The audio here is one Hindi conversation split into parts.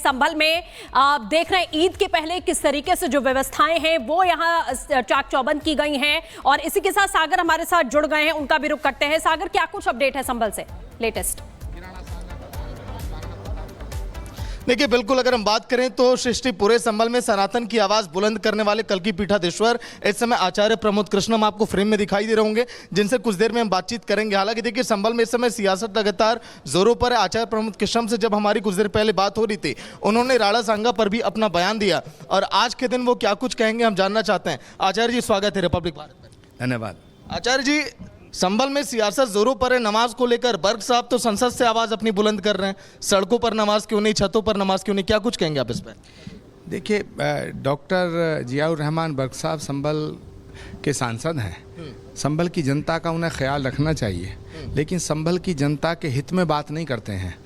संभल में देख रहे हैं ईद के पहले किस तरीके से जो व्यवस्थाएं हैं वो यहाँ चाक चौबंद की गई हैं, और इसी के साथ सागर हमारे साथ जुड़ गए हैं, उनका भी रुख करते हैं। सागर, क्या कुछ अपडेट है संभल से लेटेस्ट? देखिए, बिल्कुल अगर हम बात करें तो सृष्टि पूरे संभल में सनातन की आवाज बुलंद करने वाले कल्की पीठाधीश्वर इस समय आचार्य प्रमोद कृष्णम आपको फ्रेम में दिखाई दे रहे होंगे, जिनसे कुछ देर में हम बातचीत करेंगे। हालांकि देखिए, संभल में इस समय सियासत लगातार जोरों पर है। आचार्य प्रमोद कृष्णम से जब हमारी कुछ देर पहले बात हो रही थी, उन्होंने राणा सांगा पर भी अपना बयान दिया, और आज के दिन वो क्या कुछ कहेंगे हम जानना चाहते हैं। आचार्य जी, स्वागत है रिपब्लिक भारत में। धन्यवाद। आचार्य जी, संभल में सियासत जोरों पर है नमाज को लेकर। बर्ग साहब तो संसद से आवाज अपनी बुलंद कर रहे हैं, सड़कों पर नमाज क्यों नहीं, छतों पर नमाज क्यों नहीं, क्या कुछ कहेंगे आप इस पर? देखिए, डॉक्टर जियाउर रहमान बर्ग साहब संभल के सांसद हैं। संभल की जनता का उन्हें ख्याल रखना चाहिए, लेकिन संभल की जनता के हित में बात नहीं करते हैं।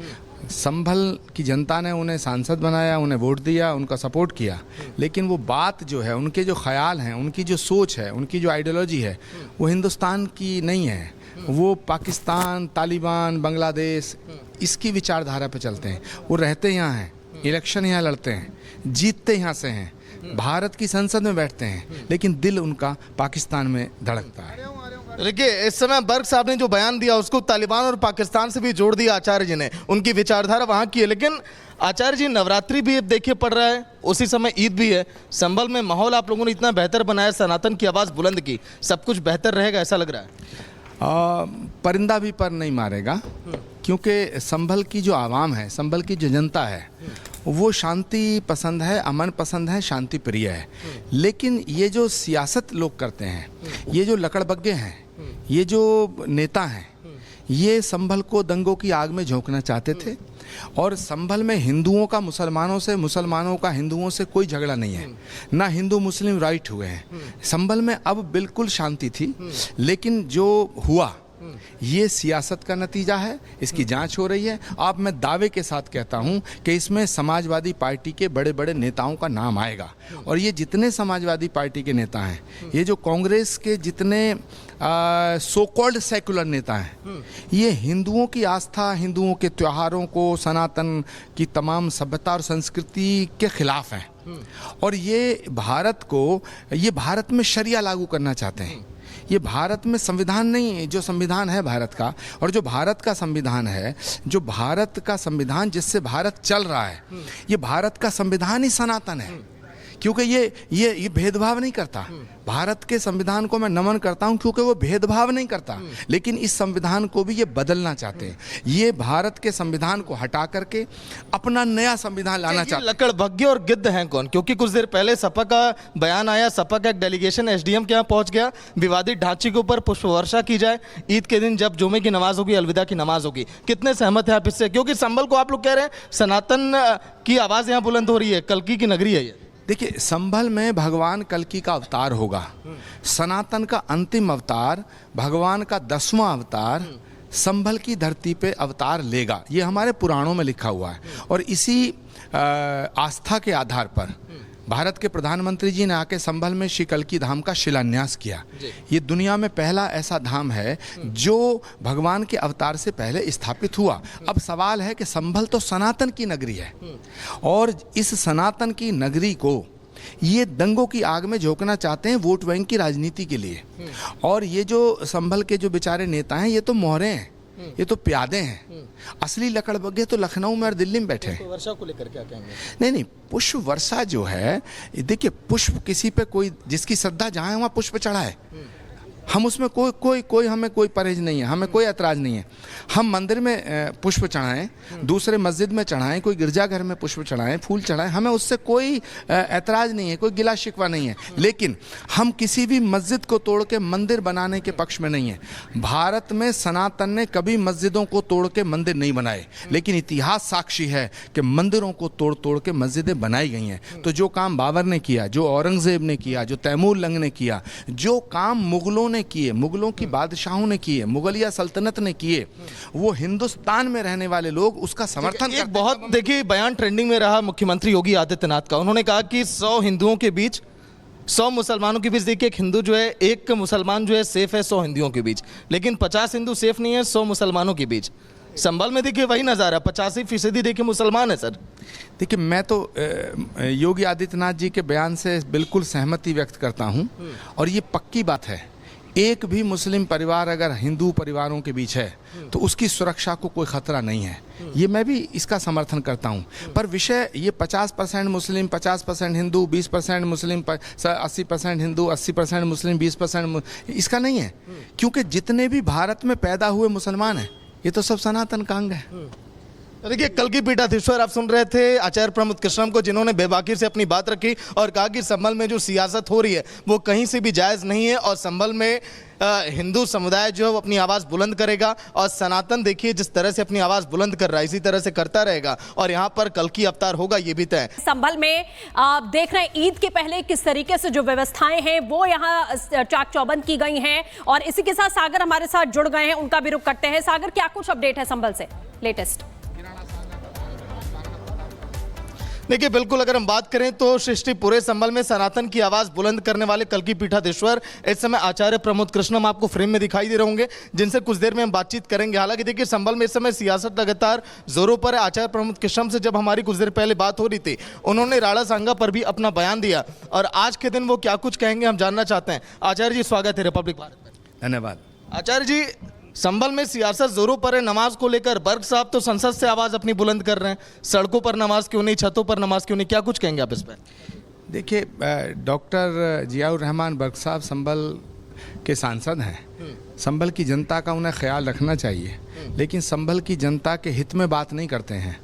संभल की जनता ने उन्हें सांसद बनाया, उन्हें वोट दिया, उनका सपोर्ट किया, लेकिन वो बात जो है, उनके जो ख्याल हैं, उनकी जो सोच है, उनकी जो आइडियोलॉजी है, वो हिंदुस्तान की नहीं है। वो पाकिस्तान, तालिबान, बांग्लादेश, इसकी विचारधारा पे चलते हैं। वो रहते यहाँ हैं, इलेक्शन यहाँ लड़ते हैं, जीतते यहाँ से हैं, भारत की संसद में बैठते हैं, लेकिन दिल उनका पाकिस्तान में धड़कता है। देखिए, इस समय बर्ग साहब ने जो बयान दिया उसको तालिबान और पाकिस्तान से भी जोड़ दिया आचार्य जी ने, उनकी विचारधारा वहाँ की है। लेकिन आचार्य जी, नवरात्रि भी अब देखिए पड़ रहा है, उसी समय ईद भी है। संभल में माहौल आप लोगों ने इतना बेहतर बनाया, सनातन की आवाज़ बुलंद की, सब कुछ बेहतर रहेगा ऐसा लग रहा है? परिंदा भी पर नहीं मारेगा, क्योंकि संभल की जो आवाम है, संभल की जो जनता है, वो शांति पसंद है, अमन पसंद है, शांति प्रिय है। लेकिन ये जो सियासत लोग करते हैं, ये जो लकड़बग्गे हैं, ये जो नेता हैं, ये संभल को दंगों की आग में झोंकना चाहते थे। और संभल में हिंदुओं का मुसलमानों से, मुसलमानों का हिंदुओं से कोई झगड़ा नहीं है, ना हिंदू मुस्लिम राइट हुए हैं। संभल में अब बिल्कुल शांति थी, लेकिन जो हुआ ये सियासत का नतीजा है, इसकी जांच हो रही है। अब मैं दावे के साथ कहता हूं कि इसमें समाजवादी पार्टी के बड़े बड़े नेताओं का नाम आएगा, और ये जितने समाजवादी पार्टी के नेता हैं, ये जो कांग्रेस के जितने सो कॉल्ड सेकुलर नेता हैं, ये हिंदुओं की आस्था, हिंदुओं के त्योहारों को, सनातन की तमाम सभ्यता और संस्कृति के खिलाफ हैं, और ये भारत में शरिया लागू करना चाहते हैं। ये भारत में संविधान नहीं है, जो संविधान है भारत का, और जो भारत का संविधान है, जो भारत का संविधान जिससे भारत चल रहा है, ये भारत का संविधान ही सनातन है, क्योंकि ये भेदभाव नहीं करता। भारत के संविधान को मैं नमन करता हूं, क्योंकि वो भेदभाव नहीं करता, लेकिन इस संविधान को भी ये बदलना चाहते हैं। ये भारत के संविधान को हटा करके अपना नया संविधान लाना चाहते हैं। लकड़बग्गे और गिद्ध हैं कौन? क्योंकि कुछ देर पहले सपा का बयान आया, सपा का एक डेलीगेशन एसडीएम के यहाँ पहुंच गया, विवादित ढांचे के ऊपर पुष्प वर्षा की जाए, ईद के दिन जब जुमे की नमाज होगी, अलविदा की नमाज होगी। कितने सहमत हैं आप इससे? क्योंकि संभल को आप लोग कह रहे हैं सनातन की आवाज यहाँ बुलंद हो रही है, कल्की की नगरी है ये। देखिए, संभल में भगवान कल्की का अवतार होगा, सनातन का अंतिम अवतार, भगवान का 10वां अवतार संभल की धरती पे अवतार लेगा। ये हमारे पुराणों में लिखा हुआ है, और इसी आस्था के आधार पर भारत के प्रधानमंत्री जी ने आके संभल में श्री कल्की धाम का शिलान्यास किया। ये दुनिया में पहला ऐसा धाम है जो भगवान के अवतार से पहले स्थापित हुआ। अब सवाल है कि संभल तो सनातन की नगरी है, और इस सनातन की नगरी को ये दंगों की आग में झोंकना चाहते हैं वोट बैंक की राजनीति के लिए। और ये जो संभल के जो बेचारे नेता हैं, ये तो मोहरे हैं, ये तो प्यादे हैं। असली लकड़बग्गे तो लखनऊ में और दिल्ली में बैठे हैं। वर्षा को लेकर क्या कहेंगे? नहीं, पुष्प वर्षा जो है, देखिए, पुष्प किसी पे कोई, जिसकी श्रद्धा जहाँ है वहाँ पुष्प चढ़ा है। हम उसमें कोई हमें कोई परहेज नहीं है, हमें कोई ऐतराज नहीं है। हम मंदिर में पुष्प चढ़ाएं, दूसरे मस्जिद में चढ़ाएं, कोई गिरजाघर में पुष्प चढ़ाएं, फूल चढ़ाएं, हमें उससे कोई ऐतराज नहीं है, कोई गिला शिकवा नहीं है। लेकिन हम किसी भी मस्जिद को तोड़ के मंदिर बनाने के पक्ष में नहीं है। भारत में सनातन ने कभी मस्जिदों को तोड़ के मंदिर नहीं बनाए, लेकिन इतिहास साक्षी है कि मंदिरों को तोड़ तोड़ के मस्जिदें बनाई गई हैं। तो जो काम बाबर ने किया, जो औरंगजेब ने किया, जो तैमूर लंग ने किया, जो काम मुगलों ने किए, मुगलों की बादशाहों ने किए, मुगलिया सल्तनत ने किए, वो हिंदुस्तान में रहने वाले लोग उसका समर्थन करते हैं। बहुत देखिए बयान ट्रेंडिंग में रहा मुख्यमंत्री योगी आदित्यनाथ का। उन्होंने कहा कि 100 हिंदुओं के बीच 100 मुसलमानों के बीच, देखिए एक हिंदू जो है, एक मुसलमान जो है सेफ है 100 हिंदुओं के बीच, लेकिन 50 हिंदू सेफ नहीं है 100 मुसलमानों के बीच। संभल में देखिए वही नज़ारा, 85% देखिए मुसलमान है सर। देखिए, मैं तो योगी आदित्यनाथ जी के बयान से बिल्कुल सहमति व्यक्त करता हूं, और ये पक्की बात है, एक भी मुस्लिम परिवार अगर हिंदू परिवारों के बीच है तो उसकी सुरक्षा को कोई खतरा नहीं है। ये मैं भी इसका समर्थन करता हूं। पर विषय ये 50% मुस्लिम, 50% हिंदू, 20% मुस्लिम, 80% हिंदू, 80% मुस्लिम, 20% इसका नहीं है। क्योंकि जितने भी भारत में पैदा हुए मुसलमान हैं, ये तो सब सनातन का अंग है। देखिए, कल की पीठाधीश्वर आप सुन रहे थे आचार्य प्रमोद कृष्णम को, जिन्होंने बेबाकी से अपनी बात रखी और कहा कि संभल में जो सियासत हो रही है वो कहीं से भी जायज़ नहीं है, और संभल में हिंदू समुदाय जो है वो अपनी आवाज़ बुलंद करेगा, और सनातन देखिए जिस तरह से अपनी आवाज़ बुलंद कर रहा है इसी तरह से करता रहेगा, और यहाँ पर कल की अवतार होगा ये भी तय। संभल में आप देख रहे हैं ईद के पहले किस तरीके से जो व्यवस्थाएं हैं वो यहाँ चाक चौबंद की गई हैं, और इसी के साथ सागर हमारे साथ जुड़ गए हैं, उनका भी रुख करते हैं। सागर, क्या कुछ अपडेट है संभल से लेटेस्ट? देखिए, बिल्कुल अगर हम बात करें तो सृष्टि पूरे संभल में सनातन की आवाज़ बुलंद करने वाले कल की पीठाधीश्वर इस समय आचार्य प्रमोद कृष्णम आपको फ्रेम में दिखाई दे रहे होंगे, जिनसे कुछ देर में हम बातचीत करेंगे। हालांकि देखिए, संभल में इस समय सियासत लगातार जोरों पर है। आचार्य प्रमोद कृष्णम से जब हमारी कुछ देर पहले बात हो रही थी, उन्होंने राणा सांगा पर भी अपना बयान दिया, और आज के दिन वो क्या कुछ कहेंगे हम जानना चाहते हैं। आचार्य जी, स्वागत है रिपब्लिक भारत में। धन्यवाद। आचार्य जी, संभल में सियासत जोरों पर है, नमाज को लेकर बर्ग साहब तो संसद से आवाज़ अपनी बुलंद कर रहे हैं, सड़कों पर नमाज क्यों नहीं, छतों पर नमाज क्यों नहीं, क्या कुछ कहेंगे आप इस पर? देखिए, डॉक्टर जियाउर रहमान बर्ग साहब संभल के सांसद हैं। संभल की जनता का उन्हें ख्याल रखना चाहिए, लेकिन संभल की जनता के हित में बात नहीं करते हैं।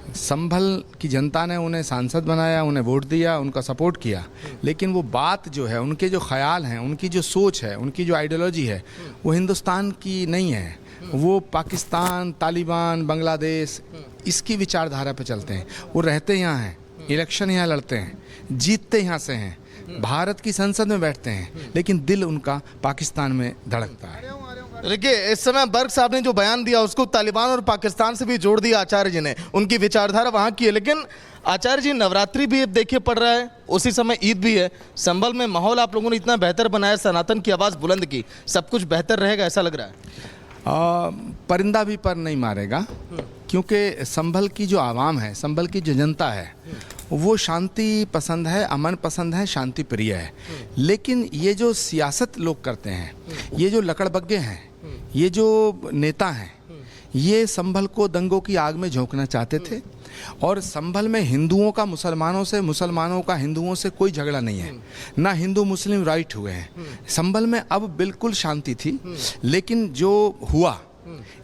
संभल की जनता ने उन्हें सांसद बनाया, उन्हें वोट दिया, उनका सपोर्ट किया, लेकिन वो बात जो है, उनके जो ख्याल हैं, उनकी जो सोच है, उनकी जो आइडियोलॉजी है, वो हिंदुस्तान की नहीं है। वो पाकिस्तान, तालिबान, बांग्लादेश इसकी विचारधारा पे चलते हैं। वो रहते यहाँ हैं, इलेक्शन यहाँ लड़ते हैं, जीतते यहाँ से हैं, भारत की संसद में बैठते हैं, लेकिन दिल उनका पाकिस्तान में धड़कता है। देखिए, इस समय बर्ग साहब ने जो बयान दिया उसको तालिबान और पाकिस्तान से भी जोड़ दिया आचार्य जी ने, उनकी विचारधारा वहाँ की है। लेकिन आचार्य जी, नवरात्रि भी अब देखिए पड़ रहा है, उसी समय ईद भी है, संभल में माहौल आप लोगों ने इतना बेहतर बनाया, सनातन की आवाज़ बुलंद की, सब कुछ बेहतर रहेगा ऐसा लग रहा है? परिंदा भी पर नहीं मारेगा, क्योंकि संभल की जो आवाम है, संभल की जो जनता है, वो शांति पसंद है, अमन पसंद है, शांति प्रिय है। लेकिन ये जो सियासत लोग करते हैं, ये जो लकड़बग्गे हैं, ये जो नेता हैं, ये संभल को दंगों की आग में झोंकना चाहते थे। और संभल में हिंदुओं का मुसलमानों से, मुसलमानों का हिंदुओं से कोई झगड़ा नहीं है, ना हिंदू मुस्लिम राइट हुए हैं। संभल में अब बिल्कुल शांति थी, लेकिन जो हुआ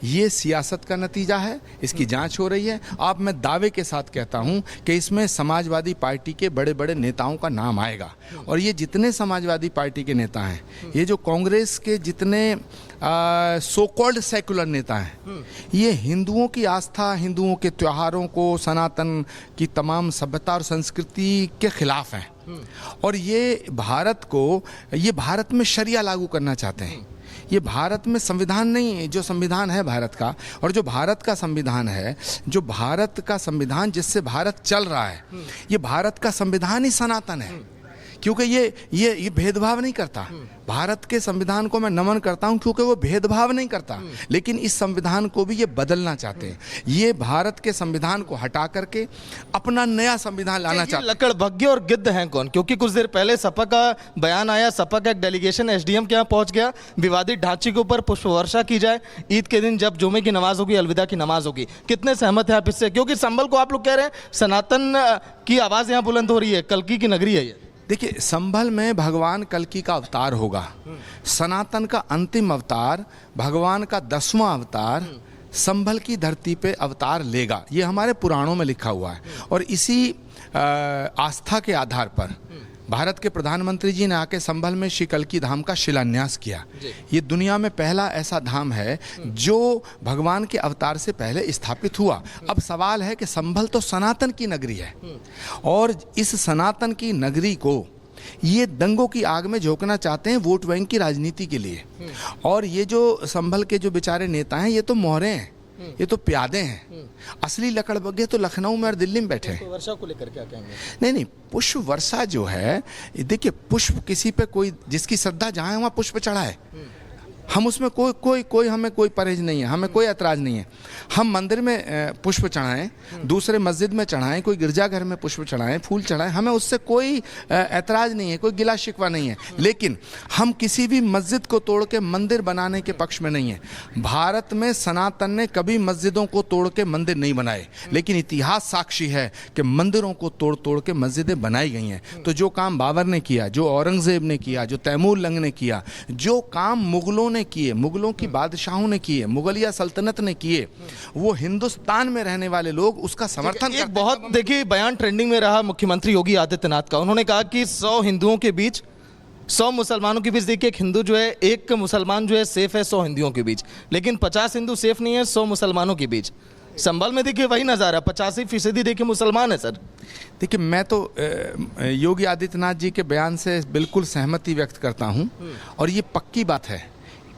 ये सियासत का नतीजा है, इसकी जांच हो रही है। अब मैं दावे के साथ कहता हूं कि इसमें समाजवादी पार्टी के बड़े बड़े नेताओं का नाम आएगा, और ये जितने समाजवादी पार्टी के नेता हैं, ये जो कांग्रेस के जितने सो कॉल्ड सेकुलर नेता हैं, ये हिंदुओं की आस्था, हिंदुओं के त्योहारों को, सनातन की तमाम सभ्यता और संस्कृति के खिलाफ हैं, और ये भारत में शरिया लागू करना चाहते हैं। ये भारत में संविधान नहीं है, जो संविधान है भारत का, और जो भारत का संविधान है, जो भारत का संविधान जिससे भारत चल रहा है, ये भारत का संविधान ही सनातन है। क्योंकि ये भेदभाव नहीं करता। भारत के संविधान को मैं नमन करता हूं क्योंकि वो भेदभाव नहीं करता, लेकिन इस संविधान को भी ये बदलना चाहते हैं। ये भारत के संविधान को हटा करके अपना नया संविधान लाना चाहते हैं। लकड़बग्गे और गिद्ध हैं कौन? क्योंकि कुछ देर पहले सपा का बयान आया, सपा का एक डेलीगेशन एसडीएम के यहाँ पहुंच गया, विवादित ढांचे के ऊपर पुष्प वर्षा की जाए, ईद के दिन जब जुमे की नमाज होगी, अलविदा की नमाज होगी। कितने सहमत हैं आप इससे? क्योंकि संभल को आप लोग कह रहे हैं सनातन की आवाज यहाँ बुलंद हो रही है, कल्की की नगरी है ये। देखिए, संभल में भगवान कल्की का अवतार होगा, सनातन का अंतिम अवतार, भगवान का 10वां अवतार संभल की धरती पे अवतार लेगा। ये हमारे पुराणों में लिखा हुआ है, और इसी आस्था के आधार पर भारत के प्रधानमंत्री जी ने आके संभल में श्री कल्की धाम का शिलान्यास किया। ये दुनिया में पहला ऐसा धाम है जो भगवान के अवतार से पहले स्थापित हुआ। अब सवाल है कि संभल तो सनातन की नगरी है, और इस सनातन की नगरी को ये दंगों की आग में झोंकना चाहते हैं वोट बैंक की राजनीति के लिए। और ये जो संभल के जो बेचारे नेता हैं, ये तो मोहरे हैं, ये तो प्यादे हैं। असली लकड़बग्गे तो लखनऊ में और दिल्ली में बैठे हैं। वर्षा को लेकर क्या कहेंगे? नहीं, पुष्प वर्षा जो है, देखिए, पुष्प किसी पे कोई जिसकी श्रद्धा जहाँ है वहाँ पुष्प चढ़ा है। हम उसमें कोई हमें कोई परहेज नहीं है, हमें कोई ऐतराज़ नहीं है। हम मंदिर में पुष्प चढ़ाएं, दूसरे मस्जिद में चढ़ाएं, कोई गिरजाघर में पुष्प चढ़ाएं, फूल चढ़ाएं, हमें उससे कोई ऐतराज़ नहीं है, कोई गिला शिकवा नहीं है। लेकिन हम किसी भी मस्जिद को तोड़ के मंदिर बनाने के पक्ष में नहीं है। भारत में सनातन ने कभी मस्जिदों को तोड़ के मंदिर नहीं बनाए, लेकिन इतिहास साक्षी है कि मंदिरों को तोड़ तोड़ के मस्जिदें बनाई गई हैं। तो जो काम बाबर ने किया, जो औरंगजेब ने किया, जो तैमूर लंग ने किया, जो काम मुगलों ने किए, मुगलों की बादशाहों ने किए, मुगलिया सल्तनत ने किए, वो हिंदुस्तान में रहने वाले लोग उसका समर्थन एक बहुत देखिए बयान ट्रेंडिंग में रहा मुख्यमंत्री योगी आदित्यनाथ का। उन्होंने कहा कि 100 हिंदुओं के बीच 100 मुसलमानों के बीच, देखिए एक हिंदू जो है, एक मुसलमान जो है सेफ है 100 हिंदुओं के बीच, लेकिन 50 हिंदू सेफ नहीं है 100 मुसलमानों के बीच। संभल में देखिए वही नज़ारा, 85% देखिए मुसलमान है सर। देखिए मैं तो योगी आदित्यनाथ जी के बयान से बिल्कुल सहमति व्यक्त करता हूं, और ये पक्की बात है,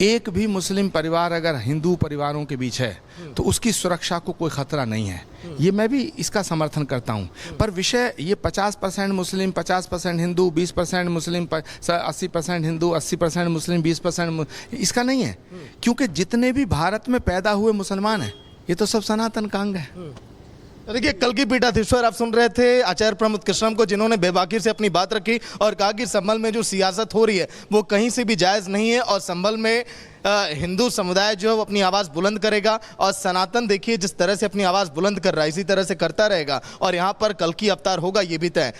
एक भी मुस्लिम परिवार अगर हिंदू परिवारों के बीच है तो उसकी सुरक्षा को कोई खतरा नहीं है। ये मैं भी इसका समर्थन करता हूं। पर विषय ये 50% मुस्लिम, 50% हिंदू, 20% मुस्लिम, 80% हिंदू, 80% मुस्लिम, 20% इसका नहीं है। क्योंकि जितने भी भारत में पैदा हुए मुसलमान हैं, ये तो सब सनातन का अंग है। देखिए कल की पीठाधीश्वर आप सुन रहे थे आचार्य प्रमोद कृष्णम को, जिन्होंने बेबाकी से अपनी बात रखी और कहा कि संभल में जो सियासत हो रही है वो कहीं से भी जायज़ नहीं है, और संभल में हिंदू समुदाय जो है वो अपनी आवाज़ बुलंद करेगा, और सनातन देखिए जिस तरह से अपनी आवाज़ बुलंद कर रहा है इसी तरह से करता रहेगा, और यहाँ पर कल की अवतार होगा ये भी तय है।